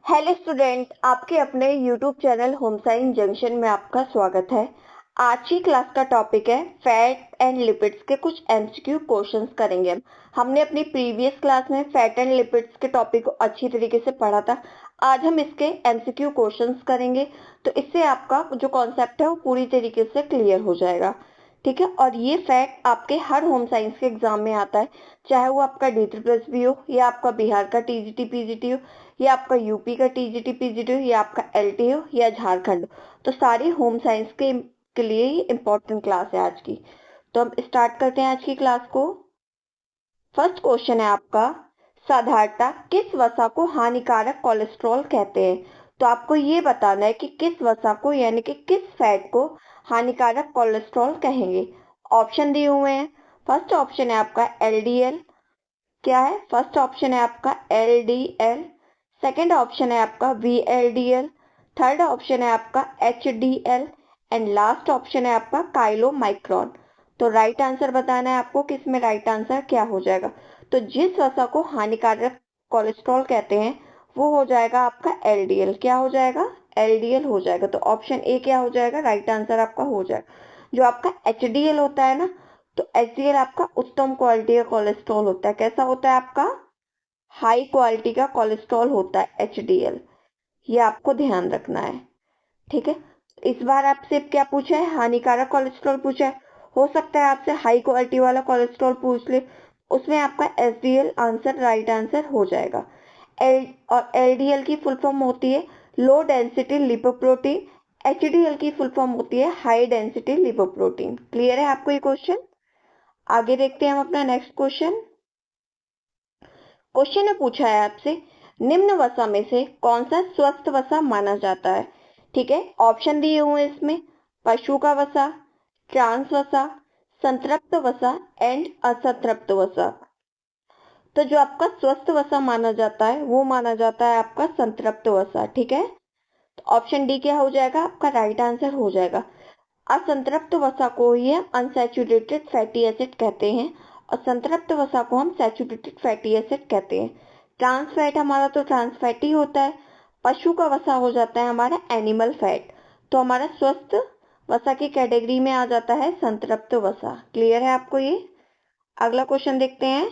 Hello student, आपके अपने YouTube channel home science junction में आपका स्वागत है। आज की क्लास का टॉपिक है फैट एंड लिपिड्स के कुछ एमसीक्यू क्वेश्चंस करेंगे। हमने अपनी प्रीवियस क्लास में फैट एंड लिपिड्स के टॉपिक को अच्छी तरीके से पढ़ा था। आज हम इसके एमसीक्यू क्वेश्चंस करेंगे, तो इससे आपका जो कॉन्सेप्ट है वो पूरी तरीके से क्लियर हो जाएगा। ठीक है, और ये फैक्ट आपके हर होम साइंस के एग्जाम में आता है, चाहे वो आपका D++ भी हो, या आपका बिहार का टीजीटी पीजीटी हो, या आपका यूपी का टीजीटी पीजीटी हो, या आपका एलटी हो, या झारखंड हो। तो सारी होम साइंस के लिए ही इम्पोर्टेंट क्लास है आज की। तो हम स्टार्ट करते हैं आज की क्लास को। फर्स्ट क्वेश्चन है आपका, साधारणतः किस वसा को हानिकारक कोलेस्ट्रॉल कहते हैं। तो आपको ये बताना है कि किस वसा को, यानी कि किस फैट को हानिकारक कोलेस्ट्रॉल कहेंगे। ऑप्शन दिए हुए हैं। फर्स्ट ऑप्शन है आपका एलडीएल। क्या है? फर्स्ट ऑप्शन है आपका एलडीएल, सेकेंड ऑप्शन है आपका वीएलडीएल, थर्ड ऑप्शन है आपका एचडीएल एंड लास्ट ऑप्शन है आपका काइलोमाइक्रॉन। तो राइट आंसर बताना है आपको कि इसमें राइट आंसर क्या हो जाएगा। तो जिस वसा को हानिकारक कोलेस्ट्रॉल कहते हैं वो हो जाएगा आपका एलडीएल। क्या हो जाएगा? एलडीएल हो जाएगा। तो ऑप्शन ए क्या हो जाएगा? राइट आंसर आपका हो जाएगा। जो आपका एचडीएल होता है ना, तो एचडीएल आपका उत्तम क्वालिटी का कोलेस्ट्रॉल होता है। कैसा होता है आपका? हाई क्वालिटी का कोलेस्ट्रॉल होता है एचडीएल। ये आपको ध्यान रखना है। ठीक है, इस बार आपसे क्या पूछा है? हानिकारक कोलेस्ट्रॉल पूछा है। हो सकता है आपसे हाई क्वालिटी वाला कोलेस्ट्रॉल पूछ ले, उसमें आपका एचडीएल आंसर राइट आंसर हो जाएगा। और एलडीएल की फुल फॉर्म होती है लो डेंसिटी लिपोप्रोटीन, एचडीएल की फुल फॉर्म होती है हाई डेंसिटी लिपोप्रोटीन। क्लियर है आपको ये क्वेश्चन? आगे देखते हैं हम अपना नेक्स्ट क्वेश्चन। क्वेश्चन में पूछा है आपसे, निम्न वसा में से कौन सा स्वस्थ वसा माना जाता है। ठीक है, ऑप्शन दिए हुए हैं इसमें, पशु का वसा, ट्रांस वसा, संतृप्त वसा एंड असंतृप्त वसा। तो जो आपका स्वस्थ वसा माना जाता है वो माना जाता है आपका संतृप्त वसा। ठीक है, तो ऑप्शन डी क्या हो जाएगा? आपका राइट आंसर हो जाएगा। असंतृप्त वसा को ही हम अनसैचुरेटेड फैटी एसिड कहते हैं और संतृप्त वसा को हम सैचुरेटेड फैटी एसिड कहते हैं। ट्रांस फैट हमारा तो ट्रांस फैट ही होता है। पशु का वसा हो जाता है हमारा एनिमल फैट। तो हमारा स्वस्थ वसा की कैटेगरी में आ जाता है संतृप्त वसा। क्लियर है आपको ये? अगला क्वेश्चन देखते हैं।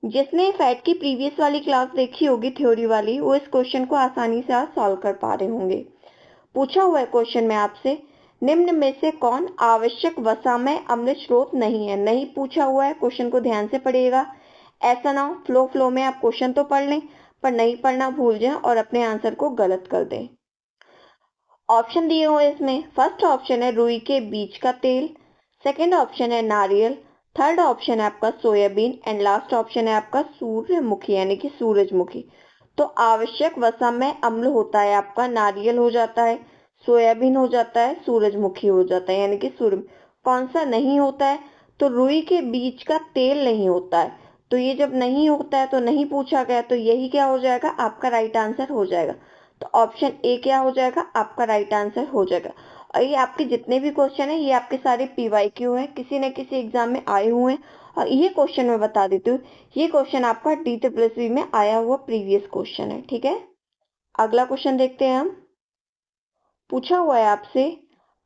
जिसने फैट की प्रीवियस वाली क्लास देखी होगी थ्योरी वाली, वो इस क्वेश्चन को आसानी से आज सॉल्व कर पा रहे होंगे। पूछा हुआ है क्वेश्चन में आपसे, निम्न में से कौन आवश्यक वसामय अम्ल स्रोत नहीं है। नहीं पूछा हुआ है, क्वेश्चन को ध्यान से पढ़िएगा। ऐसा ना हो फ्लो में आप क्वेश्चन तो पढ़ लें पर नहीं पढ़ना भूल जाएं और अपने आंसर को गलत कर दें। ऑप्शन दिए हुए इसमें, फर्स्ट ऑप्शन है रुई के बीज का तेल, सेकंड ऑप्शन है नारियल, थर्ड ऑप्शन है आपका सोयाबीन एंड लास्ट ऑप्शन है आपका सूर्यमुखी यानी कि सूरजमुखी। तो आवश्यक वसामय अम्ल होता है आपका नारियल हो जाता है, सोयाबीन हो जाता है, सूरजमुखी हो जाता है यानी कि सूर्य। कौन सा नहीं होता है? तो रुई के बीज का तेल नहीं होता है। तो ये जब नहीं होता है तो नहीं पूछा गया, तो यही क्या हो जाएगा? आपका राइट आंसर हो जाएगा। तो ऑप्शन ए क्या हो जाएगा? आपका राइट आंसर हो जाएगा। और ये आपके जितने भी क्वेश्चन है ये आपके सारे पीवाईक्यू हैं, किसी न किसी एग्जाम में आए हुए हैं। और ये क्वेश्चन मैं बता देती हूँ, ये क्वेश्चन आपका D++ में आया हुआ प्रीवियस क्वेश्चन है। ठीक है, अगला क्वेश्चन देखते हैं हम। पूछा हुआ है आपसे,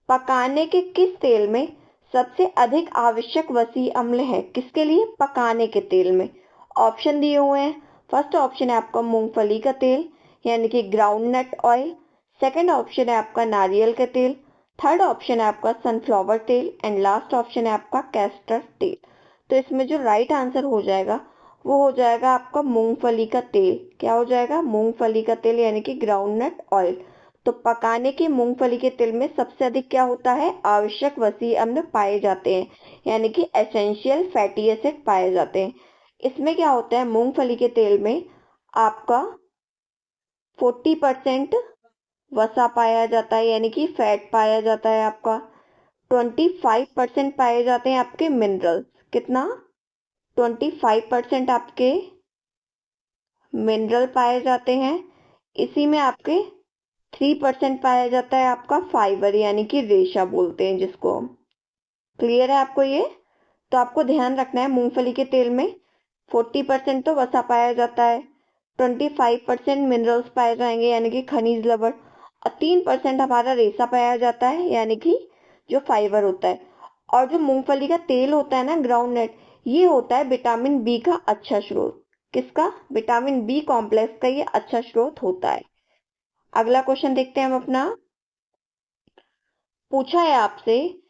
पकाने के किस तेल में सबसे अधिक आवश्यक वसी अम्ल है। किसके लिए? पकाने के तेल में। ऑप्शन दिए हुए हैं। फर्स्ट ऑप्शन है आपका मूंगफली का तेल यानी कि groundnut oil, second option है आपका नारियल का तेल, थर्ड ऑप्शन है आपका सनफ्लावर तेल एंड लास्ट ऑप्शन है आपका कैस्टर तेल। तो इसमें जो राइट आंसर हो जाएगा वो हो जाएगा आपका मूंगफली का तेल। क्या हो जाएगा? मूंगफली का तेल यानी कि ग्राउंड नट ऑयल। तो पकाने के मूंगफली के तेल में सबसे अधिक क्या होता है? आवश्यक वसी अम्ल पाए जाते हैं यानी कि एसेंशियल फैटी एसिड पाए जाते हैं। इसमें क्या होता है? मूंगफली के तेल में आपका 40% वसा पाया जाता है यानी कि फैट पाया जाता है। आपका 25% पाए जाते हैं आपके मिनरल्स। कितना? 25% आपके मिनरल पाए जाते हैं। इसी में आपके 3% पाया जाता है आपका फाइबर यानी कि रेशा बोलते हैं जिसको हम। क्लियर है आपको ये? तो आपको ध्यान रखना है, मूंगफली के तेल में 40% तो वसा पाया जाता है, 25% मिनरल्स पाए जाएंगे यानी कि खनिज लवण, और 3% हमारा रेशा पाया जाता है यानी कि जो फाइबर होता है। और जो मूंगफली का तेल होता है ना, ग्राउंडनट, ये होता है विटामिन बी का अच्छा स्रोत। किसका? विटामिन बी कॉम्प्लेक्स का ये अच्छा स्रोत होता है। अगला क्वेश्चन देखते हैं हम अपना। पूछा है आपसे,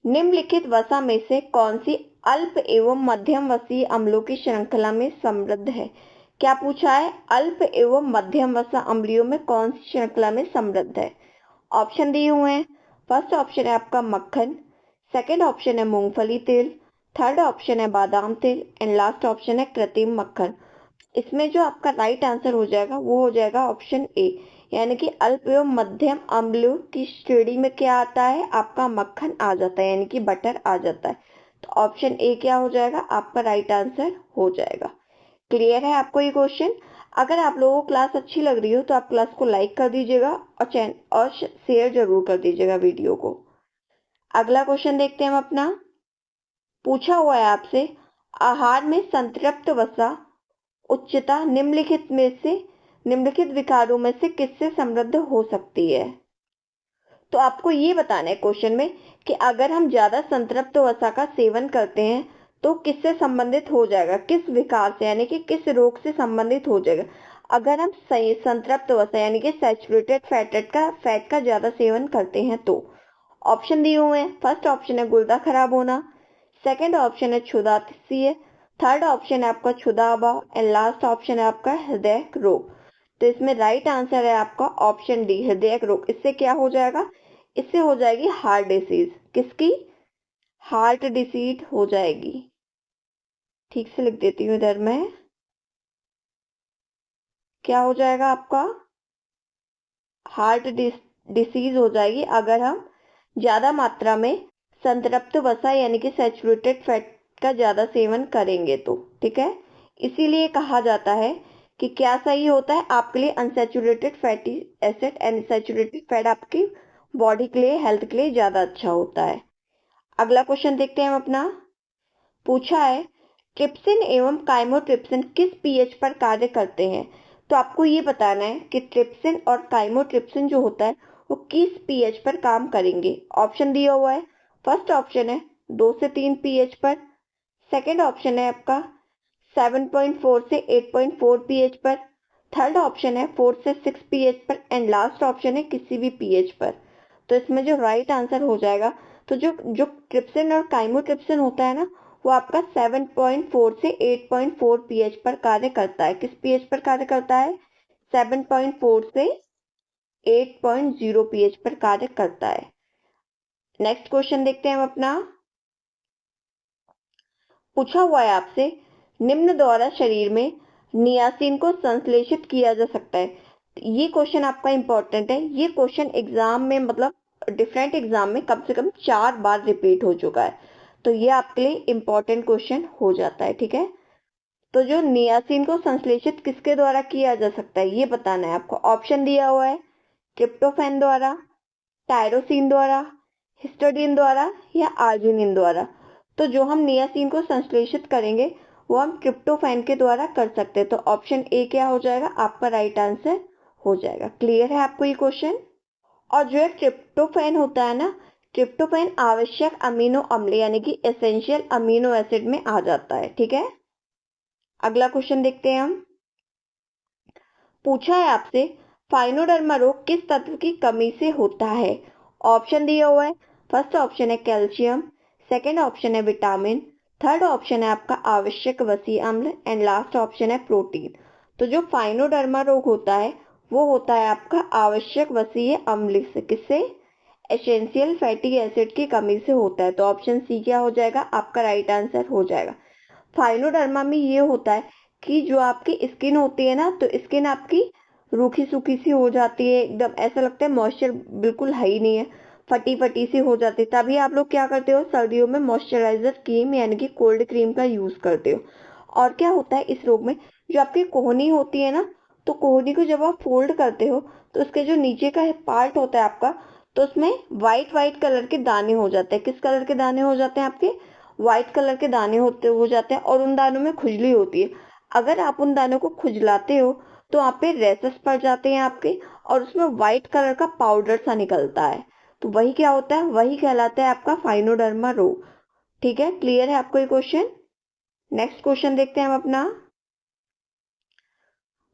निम्नलिखित वसा में से कौन सी अल्प एवं मध्यम वसीय अम्लों की श्रृंखला में समृद्ध है? क्या पूछा है? अल्प एवं मध्यम वसा अम्लियों में कौन सी श्रृंखला में समृद्ध है? ऑप्शन दिए हुए हैं। फर्स्ट ऑप्शन है आपका मक्खन, सेकंड ऑप्शन है मूंगफली तेल, थर्ड ऑप्शन है बादाम तेल, एंड लास्ट ऑप्शन है कृत्रिम मक्खन। इसमें जो आपका राइट आंसर हो जाएगा वो हो जाएगा ऑप्शन ए, यानी कि अल्प एवं मध्यम अम्लों की श्रेणी में क्या आता है? आपका मक्खन आ जाता है यानी कि बटर आ जाता है। तो ऑप्शन ए क्या हो जाएगा? आपका राइट आंसर हो जाएगा। क्लियर है आपको ये क्वेश्चन? अगर आप लोगों को क्लास अच्छी लग रही हो तो आप क्लास को लाइक कर दीजिएगा और चैनल और शेयर जरूर कर दीजिएगा वीडियो को। अगला क्वेश्चन देखते हैं हम अपना। पूछा हुआ है आपसे, आहार में संतृप्त वसा उच्चता निम्नलिखित विकारों में से किससे समृद्ध हो सकती है? तो आपको ये बताना है क्वेश्चन में कि अगर हम ज्यादा संतृप्त वसा का सेवन करते हैं तो किससे संबंधित हो जाएगा, किस विकार से, यानी कि किस रोग से संबंधित हो जाएगा। अगर हम सही संतृप्त वसा यानी कि सैचुरेटेड फैट का ज्यादा सेवन करते हैं तो ऑप्शन दिए हुए हैं। फर्स्ट ऑप्शन है गुर्दा खराब होना, सेकंड ऑप्शन है क्षुधातिय, थर्ड ऑप्शन है आपका क्षुधा अभाव, एंड लास्ट ऑप्शन है आपका हृदय रोग। तो इसमें राइट आंसर है आपका ऑप्शन डी, हृदय रोग। इससे क्या हो जाएगा? इससे हो जाएगी हार्ट डिसीज। किसकी? हार्ट डिसीज हो जाएगी। ठीक से लिख देती हूँ इधर मैं। क्या हो जाएगा आपका? हार्ट डिसीज हो जाएगी अगर हम ज्यादा मात्रा में संतृप्त वसा यानी कि सैचुरेटेड फैट का ज्यादा सेवन करेंगे तो। ठीक है, इसीलिए कहा जाता है कि क्या सही होता है आपके लिए? Unsaturated fatty acid and saturated fat आपकी बॉडी के लिए, हेल्थ के लिए ज्यादा अच्छा होता है। अगला क्वेश्चन देखते हैं हम अपना। पूछा है, ट्रिप्सिन एवं काइमोट्रिप्सिन किस पीएच पर कार्य करते हैं? तो आपको ये बताना है कि ट्रिप्सिन और काइमोट्रिप्सिन जो होता है वो किस पीएच पर काम करेंगे। ऑप्शन दिया हुआ है। फर्स्ट ऑप्शन है 2 से 3 पीएच पर, सेकंड ऑप्शन है आपका 7.4 से 8.4 पीएच पर, थर्ड ऑप्शन है 4 से 6 पीएच पर, एंड लास्ट ऑप्शन है किसी भी पीएच पर। तो इसमें जो राइट आंसर हो जाएगा, तो जो जो ट्रिप्सिन और काइमोट्रिप्सिन होता है ना, वो आपका 7.4 से 8.4 पीएच पर कार्य करता है। किस पीएच पर कार्य करता है? 7.4 से 8.0 पीएच पर कार्य करता है। नेक्स्ट क्वेश्चन देखते हैं हम अपना। पूछा हुआ है आपसे, निम्न द्वारा शरीर में नियासिन को संश्लेषित किया जा सकता है। ये क्वेश्चन आपका इंपॉर्टेंट है। ये क्वेश्चन एग्जाम में, मतलब डिफरेंट एग्जाम में कम से कम 4 बार रिपीट हो चुका है, तो ये आपके लिए इंपॉर्टेंट क्वेश्चन हो जाता है। ठीक है, तो जो नियासिन को संश्लेषित किसके द्वारा किया जा सकता है ये बताना है आपको। ऑप्शन दिया हुआ है, ट्रिप्टोफैन द्वारा, टायरोसिन द्वारा, हिस्टडीन द्वारा, या आर्जिनिन द्वारा। तो जो हम नियासिन को संश्लेषित करेंगे वो हम ट्रिप्टोफैन के द्वारा कर सकते हैं। तो ऑप्शन ए क्या हो जाएगा? आपका राइट आंसर हो जाएगा। क्लियर है आपको ये क्वेश्चन? और जो एक ट्रिप्टोफैन होता है ना, ट्रिप्टोफैन आवश्यक अमीनो अम्ल यानी कि एसेंशियल अमीनो एसिड में आ जाता है। ठीक है, अगला क्वेश्चन देखते हैं हम। पूछा है आपसे, फाइनोडर्मा रोग किस तत्व की कमी से होता है? ऑप्शन दिया हुआ है। फर्स्ट ऑप्शन है कैल्शियम, सेकंड ऑप्शन है विटामिन, थर्ड ऑप्शन है आपका आवश्यक वसीय अम्ल, एंड लास्ट ऑप्शन है प्रोटीन। तो जो फाइनोडर्मा रोग होता है वो होता है आपका आवश्यक वसीय अम्ल से। किससे? एसेंशियल फैटी एसिड की कमी से होता है। तो ऑप्शन सी क्या हो जाएगा? आपका राइट आंसर हो जाएगा। फाइनोडर्मा में ये होता है कि जो आपकी स्किन होती है ना, तो स्किन आपकी रूखी सूखी सी हो जाती है, एकदम ऐसा लगता है मॉइस्चर बिल्कुल है ही नहीं है, फटी फटी सी हो जाती है। तभी आप लोग क्या करते हो? सर्दियों में मॉइस्चराइजर क्रीम यानी कि कोल्ड क्रीम का यूज करते हो। और क्या होता है इस रोग में, जो आपकी कोहनी होती है ना, तो कोहनी को जब आप फोल्ड करते हो तो उसके जो नीचे का पार्ट होता है आपका, तो उसमें व्हाइट व्हाइट कलर के दाने हो जाते हैं। किस कलर के दाने हो जाते हैं? आपके व्हाइट कलर के दाने हो जाते हैं, और उन दानों में खुजली होती है। अगर आप उन दानों को खुजलाते हो तो वहाँ पे रेसेस पड़ जाते हैं आपके और उसमें व्हाइट कलर का पाउडर सा निकलता है, तो वही क्या होता है, वही कहलाता है आपका फाइनोडर्मा रोग। ठीक है, क्लियर है आपको ये क्वेश्चन। नेक्स्ट क्वेश्चन देखते हैं हम अपना।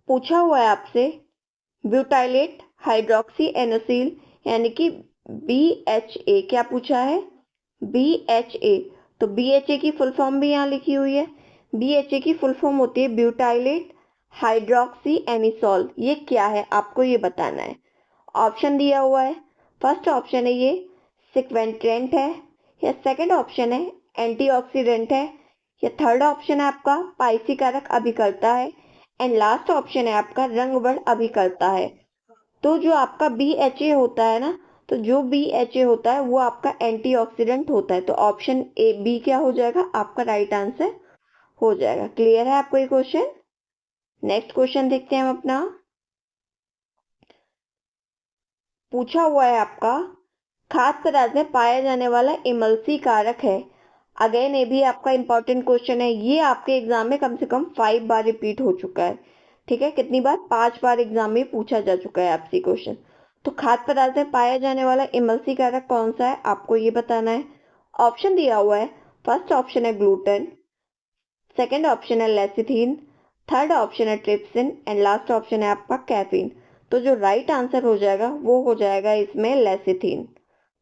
पूछा हुआ है आपसे ब्यूटाइलेट हाइड्रोक्सी एनोसिल यानी कि BHA, क्या पूछा है, BHA। तो BHA की फुल फॉर्म भी यहाँ लिखी हुई है। BHA की फुल फॉर्म होती है ब्यूटाइलेट हाइड्रोक्सी एनिसोल। ये क्या है आपको ये बताना है। ऑप्शन दिया हुआ है, फर्स्ट ऑप्शन है ये सिक्वेंट्रेंट है, या सेकंड ऑप्शन है एंटीऑक्सीडेंट है, या थर्ड ऑप्शन है आपका पाइसीकारक अभिकर्ता है, एंड लास्ट ऑप्शन है आपका रंगवर्ण अभिकर्ता है। तो जो आपका BHA होता है ना, तो जो BHA होता है वो आपका एंटीऑक्सीडेंट होता है, तो ऑप्शन ए बी क्या हो जाएगा आपका राइट आंसर हो जाएगा। क्लियर है आपको ये क्वेश्चन। नेक्स्ट क्वेश्चन देखते हैं हम अपना। पूछा हुआ है आपका खाद्य पदार्थ में पाया जाने वाला इमल्सी कारक है। अगेन ये भी आपका इंपॉर्टेंट क्वेश्चन है, ये आपके एग्जाम में कम से कम 5 बार रिपीट हो चुका है। ठीक है, कितनी बार, 5 बार एग्जाम में पूछा जा चुका है आपसे क्वेश्चन। तो खाद्य पदार्थ में पाया जाने वाला इमल्सी कारक कौन सा है आपको ये बताना है। ऑप्शन दिया हुआ है, फर्स्ट ऑप्शन है ग्लूटेन, सेकेंड ऑप्शन है लेसिथिन, थर्ड ऑप्शन है ट्रिप्सिन, एंड लास्ट ऑप्शन है आपका कैफीन। तो जो राइट आंसर हो जाएगा वो हो जाएगा इसमें लेसिथिन।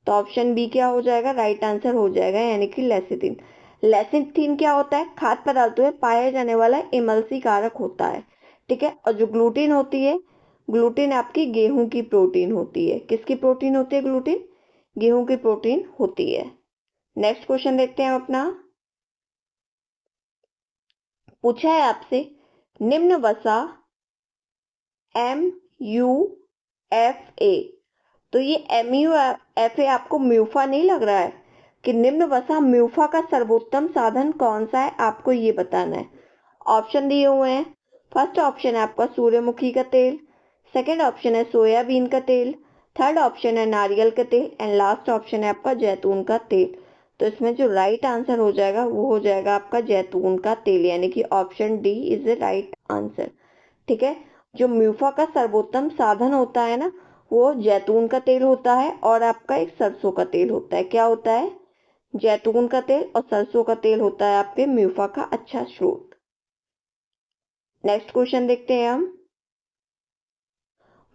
तो ऑप्शन बी क्या हो जाएगा राइट आंसर हो जाएगा, यानी कि लेसिथिन। लेसिथिन क्या होता है, खाद्य पदार्थों में पाया जाने वाला इमल्सी कारक होता है। ठीक है, और जो ग्लूटीन होती है, ग्लूटीन आपकी गेहूं की प्रोटीन होती है। किसकी प्रोटीन होती है ग्लूटीन, गेहूं की प्रोटीन होती है। नेक्स्ट क्वेश्चन देखते हैं हम अपना। पूछा है आपसे निम्न वसा MUFA, तो ये MUFA आपको म्यूफा नहीं लग रहा है कि निम्न वसा म्यूफा का सर्वोत्तम साधन कौन सा है आपको ये बताना है। ऑप्शन दिए हुए हैं, फर्स्ट ऑप्शन है आपका सूर्यमुखी का तेल, सेकंड ऑप्शन है सोयाबीन का तेल, थर्ड ऑप्शन है नारियल का तेल, एंड लास्ट ऑप्शन है आपका जैतून का तेल। तो इसमें जो राइट आंसर हो जाएगा वो हो जाएगा आपका जैतून का तेल, यानी कि option D is the right answer. ठीक है, जो म्यूफा का सर्वोत्तम साधन होता है ना, वो जैतून का तेल होता है और आपका एक सरसों का तेल होता है। क्या होता है, जैतून का तेल और सरसों का तेल होता है आपके म्यूफा का अच्छा स्रोत। नेक्स्ट क्वेश्चन देखते हैं हम।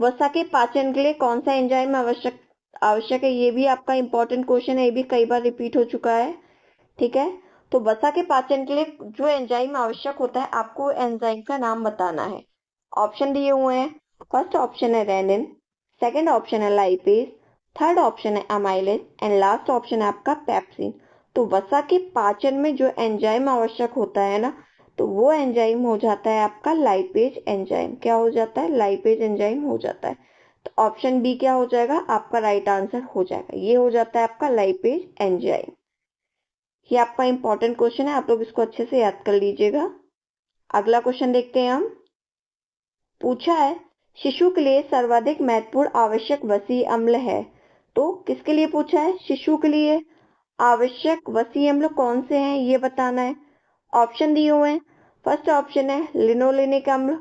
वसा के पाचन के लिए कौन सा एंजाइम आवश्यक है, ये भी आपका इंपॉर्टेंट क्वेश्चन है, ये भी कई बार रिपीट हो चुका है। ठीक है, तो वसा के पाचन के लिए जो एंजाइम आवश्यक होता है आपको एंजाइम का नाम बताना है। ऑप्शन दिए हुए हैं, फर्स्ट ऑप्शन है रेनिन, सेकंड ऑप्शन है लाइपेज, थर्ड ऑप्शन है अमाइलेज, एंड लास्ट ऑप्शन है आपका पेप्सिन। तो वसा के पाचन में जो एंजाइम आवश्यक होता है ना, तो वो एंजाइम हो जाता है आपका लाइपेज एंजाइम। क्या हो जाता है, लाइपेज एंजाइम हो जाता है। तो ऑप्शन बी क्या हो जाएगा आपका राइट आंसर हो जाएगा, ये हो जाता है आपका लाइपेज एंजाइम। ये आपका इंपॉर्टेंट क्वेश्चन है, आप लोग इसको अच्छे से याद कर लीजिएगा। अगला क्वेश्चन देखते हैं हम। पूछा है शिशु के लिए सर्वाधिक महत्वपूर्ण आवश्यक वसीय अम्ल है, तो किसके लिए पूछा है, शिशु के लिए आवश्यक वसीय अम्ल कौन से हैं ये बताना है। ऑप्शन दिए हुए हैं, फर्स्ट ऑप्शन है लिनोलेनिक अम्ल,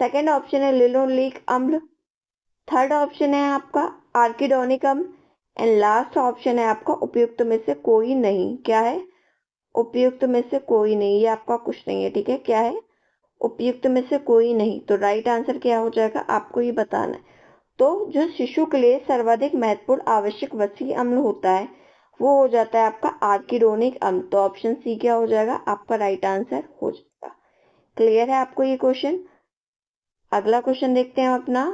सेकंड ऑप्शन है लिनोलिक अम्ल, थर्ड ऑप्शन है आपका आर्किडोनिक अम्ल, एंड लास्ट ऑप्शन है आपका उपयुक्त में से कोई नहीं। क्या है, उपयुक्त में से कोई नहीं, ये आपका कुछ नहीं है। ठीक है, क्या है, उपयुक्त में से कोई नहीं। तो राइट आंसर क्या हो जाएगा आपको ये बताना है। तो जो शिशु के लिए सर्वाधिक महत्वपूर्ण आवश्यक वसीय अम्ल होता है वो हो जाता है आपका आर्किडोनिक अम्ल। तो ऑप्शन सी क्या हो जाएगा आपका राइट आंसर हो जाएगा। क्लियर है आपको ये क्वेश्चन। अगला क्वेश्चन देखते हैं हम अपना।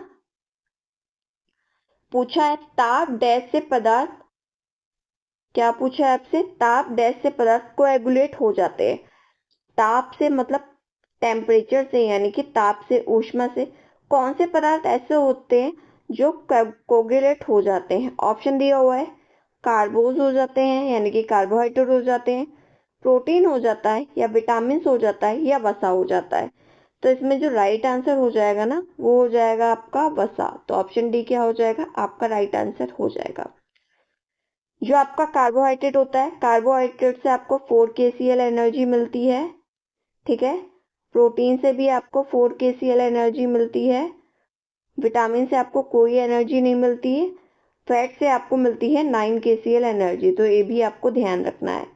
पूछा है ताप डैश से पदार्थ, क्या पूछा है आपसे, ताप डैश से पदार्थ कोएगुलेट हो जाते हैं। ताप से मतलब टेम्परेचर से, यानी कि ताप से, ऊष्मा से कौन से पदार्थ ऐसे होते हैं जो कोगुलेट हो जाते हैं। ऑप्शन दिया हुआ है, कार्बोज हो जाते हैं यानी कि कार्बोहाइड्रेट हो जाते हैं, प्रोटीन हो जाता है, या विटामिन हो जाता है, या वसा हो जाता है। तो इसमें जो राइट आंसर हो जाएगा ना वो हो जाएगा आपका वसा। तो ऑप्शन डी क्या हो जाएगा आपका राइट आंसर हो जाएगा। जो आपका कार्बोहाइड्रेट होता है, कार्बोहाइड्रेट से आपको 4 KCl एनर्जी मिलती है। ठीक है, प्रोटीन से भी आपको 4 KCl एनर्जी मिलती है, विटामिन से आपको कोई एनर्जी नहीं मिलती है, फैट से आपको मिलती है 9 KCl एनर्जी। तो ये भी आपको ध्यान रखना है,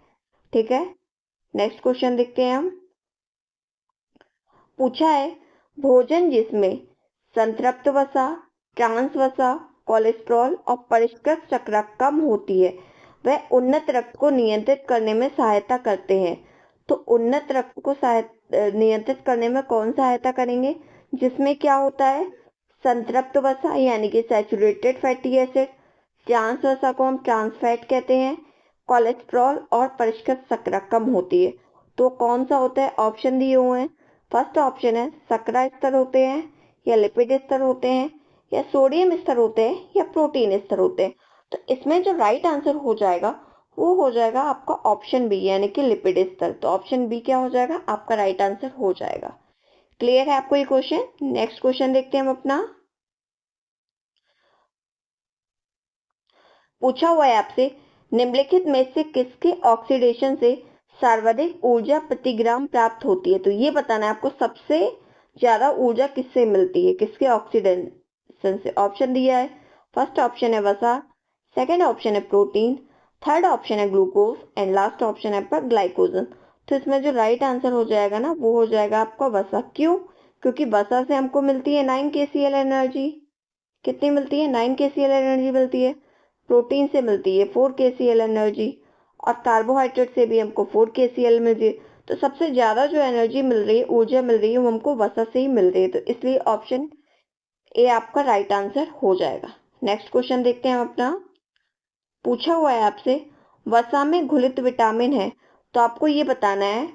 ठीक है। नेक्स्ट क्वेश्चन देखते हैं हम। पूछा है भोजन जिसमें संतृप्त वसा, ट्रांस वसा, कोलेस्ट्रॉल और परिष्कृत शर्करा कम होती है वह उन्नत रक्त को नियंत्रित करने में सहायता करते हैं। तो उन्नत रक्त को नियंत्रित करने में कौन सहायता करेंगे? जिसमें क्या होता है? संतृप्त वसा यानी कि सैचुरेटेड फैटी एसिड, ट्रांस वसा को हम ट्रांस फैट कहते हैं, कोलेस्ट्रॉल और परिष्कृत शर्करा कम होती है। तो कौन सा होता है? ऑप्शन दिए हुए हैं। फर्स्ट ऑप्शन है शर्करा स्तर होते हैं या लिपिड स्तर होते हैं या सोडियम स्तर होते हैं या प्रोटीन स्तर होते हैं। तो इसमें जो राइट आंसर हो जाएगा वो हो जाएगा आपका ऑप्शन बी यानी कि लिपिड स्तर। तो ऑप्शन बी क्या हो जाएगा? आपका राइट आंसर हो जाएगा। क्लियर है आपको ये क्वेश्चन? नेक्स्ट क्वेश्चन देखते हैं हम अपना। पूछा हुआ है आपसे निम्नलिखित में से किसके ऑक्सीडेशन से सर्वाधिक ऊर्जा प्रति ग्राम प्राप्त होती है? तो ये बताना है आपको सबसे ज्यादा ऊर्जा किससे मिलती है, किसके ऑक्सीडेशन से। ऑप्शन दिया है, फर्स्ट ऑप्शन है वसा, सेकेंड ऑप्शन है प्रोटीन, थर्ड ऑप्शन है ग्लूकोज एंड लास्ट ऑप्शन है पर ग्लाइकोजन। तो इसमें जो राइट आंसर हो जाएगा ना वो हो जाएगा आपका वसा। क्यों? क्योंकि वसा से हमको मिलती है 9 KCl एनर्जी। कितनी मिलती है? 9 KCl एनर्जी मिलती है। प्रोटीन से मिलती है 4 KCl एनर्जी और कार्बोहाइड्रेट से भी हमको 4 KCl मिलती है। तो सबसे ज्यादा जो एनर्जी मिल रही है, ऊर्जा मिल रही है, वो हमको वसा से ही मिल रही है। तो इसलिए ऑप्शन ए आपका राइट आंसर हो जाएगा। नेक्स्ट क्वेश्चन देखते हैं हम अपना। पूछा हुआ है आपसे वसा में घुलित विटामिन है तो आपको ये बताना है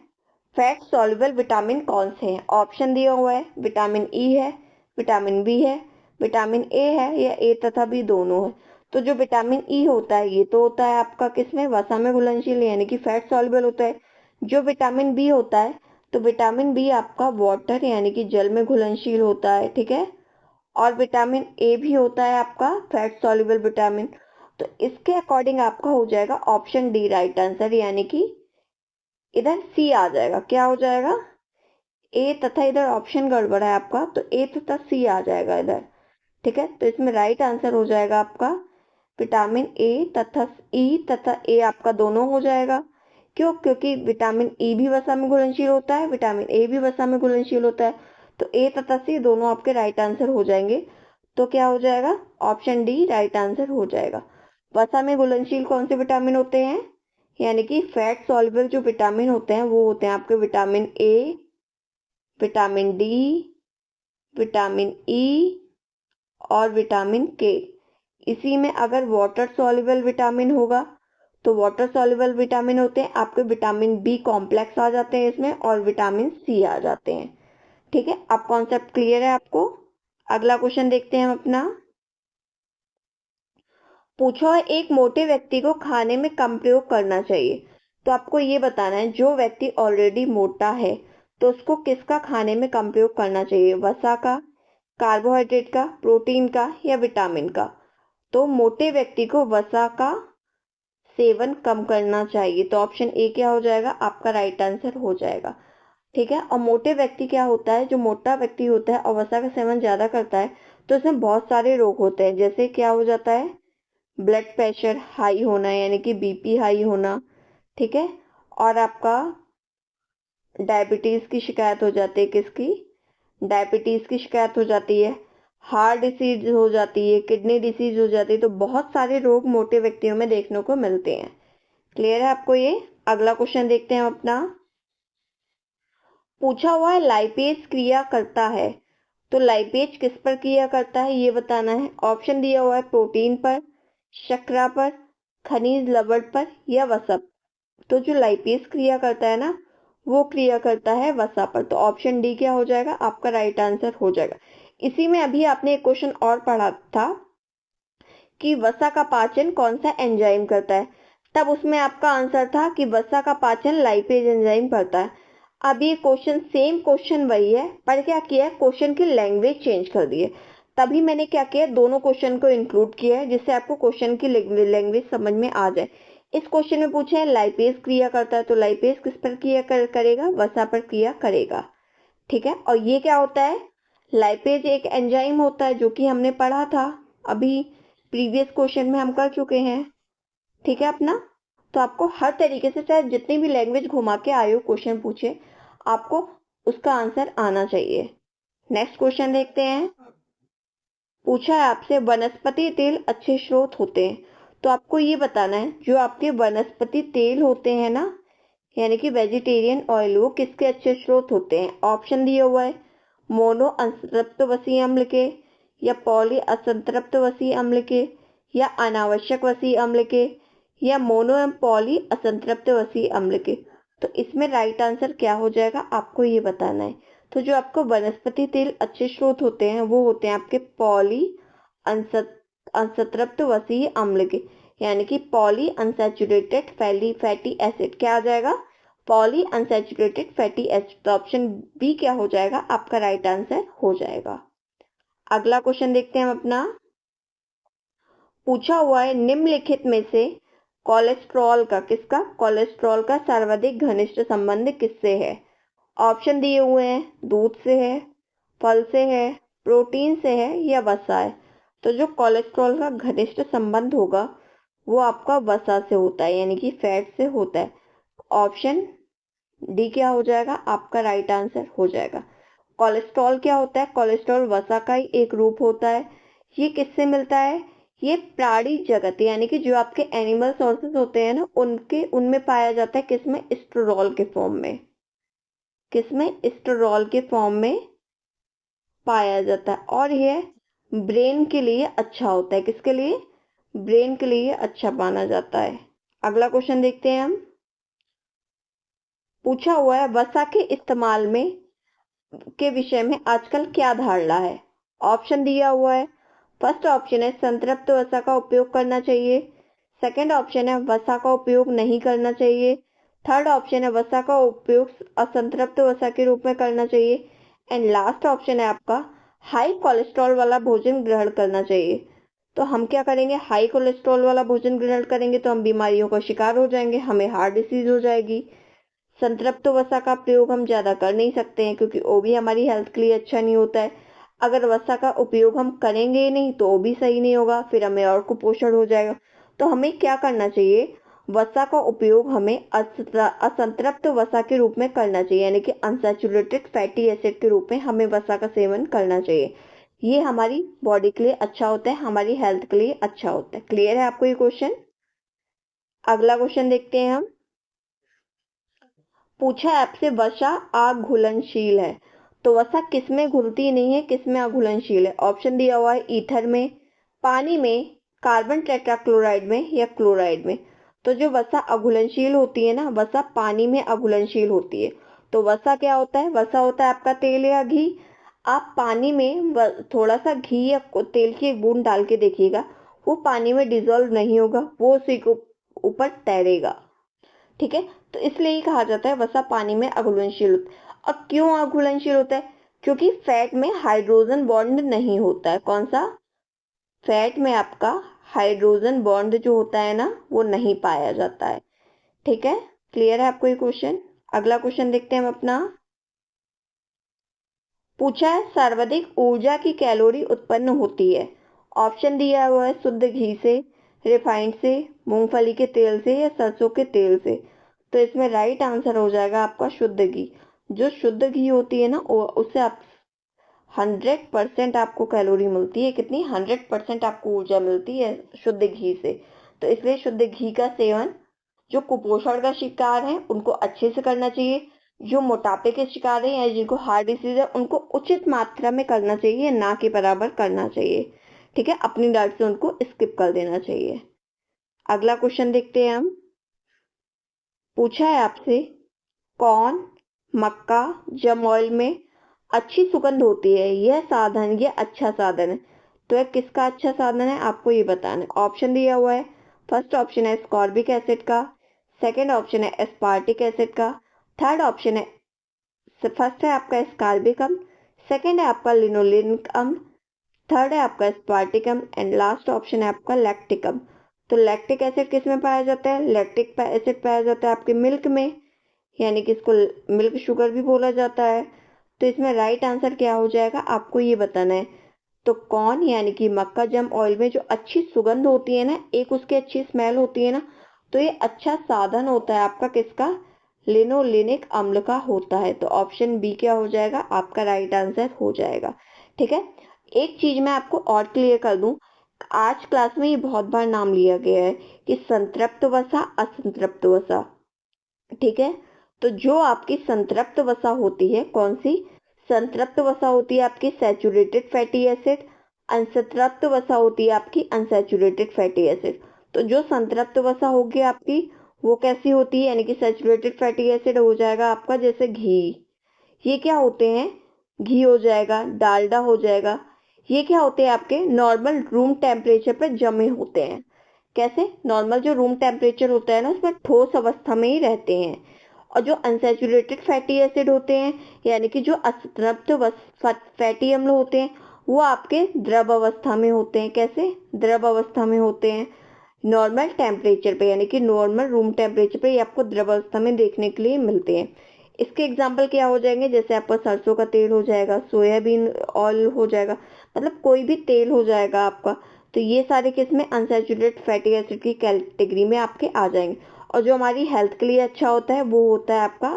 फैट सॉल्युबल विटामिन कौन से हैं। ऑप्शन दिया हुआ है विटामिन ई है, विटामिन बी है, विटामिन ए है या ए तथा बी दोनों है। तो जो विटामिन ई होता है ये तो होता है आपका किसमें? वसा में घुलनशील यानी कि फैट सॉल्युबल होता है। जो विटामिन बी होता है तो विटामिन बी आपका वाटर यानी कि जल में घुलनशील होता है, ठीक है। और विटामिन ए भी होता है आपका फैट सॉल्युबल विटामिन। तो इसके अकॉर्डिंग आपका हो जाएगा ऑप्शन डी राइट आंसर यानी कि इधर सी आ जाएगा। क्या हो जाएगा? ए तथा इधर ऑप्शन गड़बड़ है आपका, तो ए तथा सी आ जाएगा इधर, ठीक है। तो इसमें राइट आंसर हो जाएगा आपका विटामिन ए तथा ई तथा ए आपका दोनों हो जाएगा। क्यों? क्योंकि विटामिन ई भी वसा में घुलनशील होता है, विटामिन ए भी वसा में घुलनशील होता है। तो ए तथा सी दोनों आपके राइट आंसर हो जाएंगे। तो क्या हो जाएगा? ऑप्शन डी राइट आंसर हो जाएगा। वसा में घुलनशील कौन से विटामिन होते हैं? यानी कि फैट सॉल्युबल जो विटामिन होते हैं वो होते हैं आपके vitamin A, vitamin D, vitamin E और विटामिन के। इसी में अगर वाटर सॉल्युबल विटामिन होगा तो वाटर सॉल्युबल विटामिन होते हैं आपके विटामिन बी कॉम्प्लेक्स आ जाते हैं इसमें और विटामिन सी आ जाते हैं, ठीक है। अब कॉन्सेप्ट क्लियर है आपको? अगला क्वेश्चन देखते हैं हम अपना। पूछो है एक मोटे व्यक्ति को खाने में कम प्रयोग करना चाहिए। तो आपको ये बताना है जो व्यक्ति ऑलरेडी मोटा है तो उसको किसका खाने में कम प्रयोग करना चाहिए? वसा का, कार्बोहाइड्रेट का, प्रोटीन का या विटामिन का। तो मोटे व्यक्ति को वसा का सेवन कम करना चाहिए। तो ऑप्शन ए क्या हो जाएगा? आपका राइट आंसर हो जाएगा, ठीक है। और मोटे व्यक्ति क्या होता है? जो मोटा व्यक्ति होता है और वसा का सेवन ज्यादा करता है तो इसमें बहुत सारे रोग होते हैं। जैसे क्या हो जाता है? ब्लड प्रेशर हाई होना यानी कि बीपी हाई होना, ठीक है। और आपका डायबिटीज की शिकायत हो जाती है। किसकी? डायबिटीज की शिकायत हो जाती है, हार्ट डिसीज हो जाती है, किडनी डिसीज हो जाती है। तो बहुत सारे रोग मोटे व्यक्तियों में देखने को मिलते हैं। क्लियर है आपको ये? अगला क्वेश्चन देखते हैं हम अपना। पूछा हुआ है लाइपेज क्रिया करता है तो लाइपेज किस पर क्रिया करता है ये बताना है। ऑप्शन दिया हुआ है प्रोटीन पर, शर्करा पर, खनिज लवण पर या वसा। तो जो लाइपेज क्रिया करता है ना वो क्रिया करता है वसा पर। तो ऑप्शन डी क्या हो जाएगा? आपका राइट आंसर हो जाएगा। इसी में अभी आपने एक क्वेश्चन और पढ़ा था कि वसा का पाचन कौन सा एंजाइम करता है, तब उसमें आपका आंसर था कि वसा का पाचन लाइपेज एंजाइम करता है। अब ये क्वेश्चन सेम क्वेश्चन वही है पर क्या किया है? क्वेश्चन की लैंग्वेज चेंज कर दी है। तभी मैंने क्या किया? दोनों क्वेश्चन को इंक्लूड किया है जिससे आपको क्वेश्चन की लैंग्वेज समझ में आ जाए। इस क्वेश्चन में पूछे है लाइपेज क्रिया करता है तो लाइपेज किस पर क्रिया करेगा? वसा पर क्रिया करेगा। ठीक है। और ये क्या होता है, लाइपेज एक एंजाइम होता है जो कि हमने पढ़ा था अभी, प्रीवियस क्वेश्चन में हम कर चुके हैं। ठीक है अपना। तो आपको हर तरीके से, चाहे जितनी भी लैंग्वेज घुमा के आयो क्वेश्चन पूछे, आपको उसका आंसर आना चाहिए। नेक्स्ट क्वेश्चन देखते हैं। पूछा है आपसे, वनस्पति तेल अच्छे स्रोत होते हैं, तो आपको ये बताना है जो आपके वनस्पति तेल होते हैं ना, यानी कि वेजिटेरियन ऑयल, वो किसके अच्छे स्रोत होते हैं। ऑप्शन दिया हुआ है मोनो असंतृप्त वसीय अम्ल के, या पॉली असंतृप्त वसीय अम्ल के, या अनावश्यक वसीय अम्ल के, या मोनो एवं पॉली असंतृप्त वसीय अम्ल के। तो इसमें राइट आंसर क्या हो जाएगा, आपको ये बताना है। तो जो आपको वनस्पति तेल अच्छे स्रोत होते हैं वो होते हैं आपके पॉली असंतृप्त वसीय अम्ल के, यानी कि पॉली अनसैचुरेटेड फैटी एसिड। क्या आ जाएगा, पॉली अनसैचुरेटेड फैटी एसिड। तो ऑप्शन बी क्या हो जाएगा, आपका राइट आंसर हो जाएगा। अगला क्वेश्चन देखते हैं हम अपना। पूछा हुआ है निम्नलिखित में से कोलेस्ट्रॉल का, किसका, कोलेस्ट्रॉल का सर्वाधिक घनिष्ठ संबंध किससे है। ऑप्शन दिए हुए हैं दूध से है, फल से है, प्रोटीन से है, या वसा है। तो जो कोलेस्ट्रॉल का घनिष्ठ संबंध होगा वो आपका वसा से होता है, यानी कि फैट से होता है। ऑप्शन डी क्या हो जाएगा, आपका राइट आंसर हो जाएगा। कोलेस्ट्रॉल क्या होता है, कोलेस्ट्रॉल वसा का ही एक रूप होता है। ये किससे मिलता है, ये प्राणी जगत यानी कि जो आपके एनिमल सोर्सेज होते हैं ना, उनमें पाया जाता है। किसमें, स्टेरॉल के फॉर्म में, किसमें, स्टेरॉल के फॉर्म में पाया जाता है। और यह ब्रेन के लिए अच्छा होता है, किसके लिए, ब्रेन के लिए अच्छा माना जाता है। अगला क्वेश्चन देखते हैं हम। पूछा हुआ है वसा के इस्तेमाल में के विषय में आजकल क्या धारणा है। ऑप्शन दिया हुआ है। फर्स्ट ऑप्शन है संतृप्त वसा का उपयोग करना चाहिए। सेकंड ऑप्शन है वसा का उपयोग नहीं करना चाहिए। थर्ड ऑप्शन है वसा का उपयोग असंतृप्त वसा के रूप में करना चाहिए। एंड लास्ट ऑप्शन है आपका हाई कोलेस्ट्रॉल वाला भोजन ग्रहण करना चाहिए। तो हम क्या करेंगे, हाई कोलेस्ट्रॉल वाला भोजन ग्रहण करेंगे तो हम बीमारियों का शिकार हो जाएंगे, हमें हार्ट डिसीज हो जाएगी। संतृप्त वसा का प्रयोग हम ज्यादा कर नहीं सकते हैं क्योंकि वो भी हमारी हेल्थ के लिए अच्छा नहीं होता है। अगर वसा का उपयोग हम करेंगे ही नहीं तो वो भी सही नहीं होगा, फिर हमें और कुपोषण हो जाएगा। तो हमें क्या करना चाहिए, वसा का उपयोग हमें असंतृप्त वसा के रूप में करना चाहिए, यानी कि अनसैचुरेटेड फैटी एसिड के रूप में हमें वसा का सेवन करना चाहिए। ये हमारी बॉडी के लिए अच्छा होता है, हमारी हेल्थ के लिए अच्छा होता है। क्लियर है आपको ये क्वेश्चन। अगला क्वेश्चन देखते हैं हम। पूछा है आपसे वसा अघुलनशील है, तो वसा किसमें घुलती नहीं है, किसमें अघुलनशील है। ऑप्शन दिया हुआ है ईथर में, पानी में, कार्बन टेट्राक्लोराइड में, या क्लोराइड में। तो जो वसा अघुलनशील होती है ना, वसा पानी में अघुलनशील होती है। तो वसा क्या होता है, वसा होता है आपका तेल या घी। आप पानी में थोड़ा सा घी या तेल की एक बूंद डाल के देखिएगा, वो पानी में डिजोल्व नहीं होगा, वो उसी के ऊपर तैरेगा। ठीक है। तो इसलिए ही कहा जाता है वसा पानी में अघुलनशील होता है। और क्यों अघुलनशील होता है, क्योंकि फैट में हाइड्रोजन बॉन्ड नहीं होता है। कौन सा, फैट में आपका हाइड्रोजन बॉन्ड जो होता है ना वो नहीं पाया जाता है। ठीक है, क्लियर है आपको ये क्वेश्चन। अगला क्वेश्चन देखते हैं हम अपना। पूछा है सर्वाधिक ऊर्जा की कैलोरी उत्पन्न होती है। ऑप्शन दिया हुआ है शुद्ध घी से, रिफाइंड से, मूंगफली के तेल से, या सरसों के तेल से। तो इसमें राइट आंसर हो जाएगा आपका शुद्ध घी। जो शुद्ध घी होती है ना उससे आप 100% आपको कैलोरी मिलती है। कितनी, 100% आपको ऊर्जा मिलती है शुद्ध घी से। तो इसलिए शुद्ध घी का सेवन जो कुपोषण का शिकार है उनको अच्छे से करना चाहिए, जो मोटापे के शिकार है या जिनको हार्ट डिसीज है उनको उचित मात्रा में करना चाहिए, ना के बराबर करना चाहिए। ठीक है, अपनी डाइट से उनको स्किप कर देना चाहिए। अगला क्वेश्चन देखते हैं हम। पूछा है आपसे कौन मक्का जम ऑयल में अच्छी सुगंध होती है, यह अच्छा साधन है। तो यह किसका अच्छा साधन है, आपको ये बताना है। ऑप्शन दिया हुआ है। फर्स्ट ऑप्शन है स्कॉर्बिक एसिड का, सेकंड ऑप्शन है एस्पार्टिक एसिड का, थर्ड ऑप्शन है, फर्स्ट है आपका स्कॉर्बिक अम्ल, सेकंड है आपका लिनोलेनिक अम्ल, थर्ड है आपका एस्पार्टिक अम्ल, एंड लास्ट ऑप्शन है आपका लैक्टिक अम्ल। तो लैक्टिक एसिड किस में पाया जाता है, लैक्टिक एसिड पाया जाता है आपके मिल्क में, यानी कि इसको मिल्क शुगर भी बोला जाता है। तो इसमें राइट आंसर क्या हो जाएगा, आपको ये बताना है। तो कौन यानी कि मक्का जम ऑयल में जो अच्छी सुगंध होती है ना, एक उसकी अच्छी स्मेल होती है ना, तो ये अच्छा साधन होता है आपका किसका, लिनोलेनिक अम्ल का होता है। तो ऑप्शन बी क्या हो जाएगा, आपका राइट आंसर हो जाएगा। ठीक है, एक चीज मैं आपको और क्लियर कर दूं, आज क्लास में ये बहुत बार नाम लिया गया है कि संतृप्त वसा, असंतृप्त वसा। ठीक है, तो जो आपकी संतृप्त वसा होती है, कौन सी, संतृप्त वसा होती है आपकी सैचुरेटेड फैटी एसिड, असंतृप्त वसा होती है आपकी अनसैचुरेटेड फैटी एसिड। तो जो संतृप्त वसा होगी आपकी वो कैसी होती है, यानी कि सैचुरेटेड फैटी एसिड हो जाएगा आपका जैसे घी, ये क्या होते हैं, घी हो जाएगा, डालडा हो जाएगा, ये क्या होते हैं आपके नॉर्मल रूम टेम्परेचर पर जमे होते हैं। कैसे, नॉर्मल जो रूम टेम्परेचर होता है ना उसमें ठोस अवस्था में ही रहते हैं। और जो अनसैचुरेटेड फैटी एसिड होते हैं, यानी कि जो असंतृप्त फैटी अम्ल होते हैं, वो आपके द्रव अवस्था में होते हैं। कैसे, द्रव अवस्था में होते हैं नॉर्मल टेम्परेचर पे, यानी कि नॉर्मल रूम टेम्परेचर पे ये आपको द्रव अवस्था में देखने के लिए मिलते हैं। इसके एग्जाम्पल क्या हो जाएंगे, जैसे आपका सरसों का तेल हो जाएगा, सोयाबीन ऑयल हो जाएगा, मतलब कोई भी तेल हो जाएगा आपका। तो ये सारे किसमें, अनसैचुरेटेड फैटी एसिड की कैटेगरी में आपके आ जाएंगे। और जो हमारी हेल्थ के लिए अच्छा होता है वो होता है आपका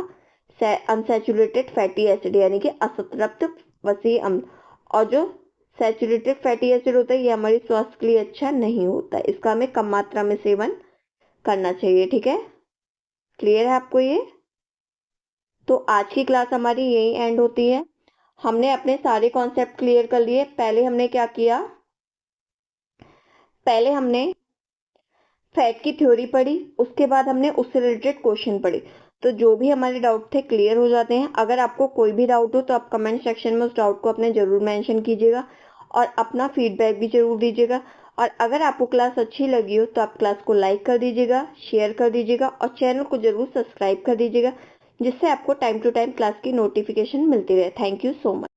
अनसैचुरेटेड फैटी एसिड, यानी कि असंतृप्त वसीय अम्ल। और जो सैचुरेटेड फैटी एसिड होता है ये हमारे स्वास्थ्य के लिए अच्छा नहीं होता है, इसका हमें कम मात्रा में सेवन करना चाहिए। ठीक है, क्लियर है आपको ये। तो आज की क्लास हमारी यही एंड होती है। हमने अपने सारे कॉन्सेप्ट क्लियर कर लिए। पहले हमने क्या किया, पहले हमने फैट की थ्योरी पढ़ी, उसके बाद हमने उससे रिलेटेड क्वेश्चन पढ़े। तो जो भी हमारे डाउट थे क्लियर हो जाते हैं। अगर आपको कोई भी डाउट हो तो आप कमेंट सेक्शन में उस डाउट को अपने जरूर मेंशन कीजिएगा और अपना फीडबैक भी जरूर दीजिएगा। और अगर आपको क्लास अच्छी लगी हो तो आप क्लास को लाइक कर दीजिएगा, शेयर कर दीजिएगा और चैनल को जरूर सब्सक्राइब कर दीजिएगा, जिससे आपको टाइम टू टाइम क्लास की नोटिफिकेशन मिलती रहे। Thank you so much.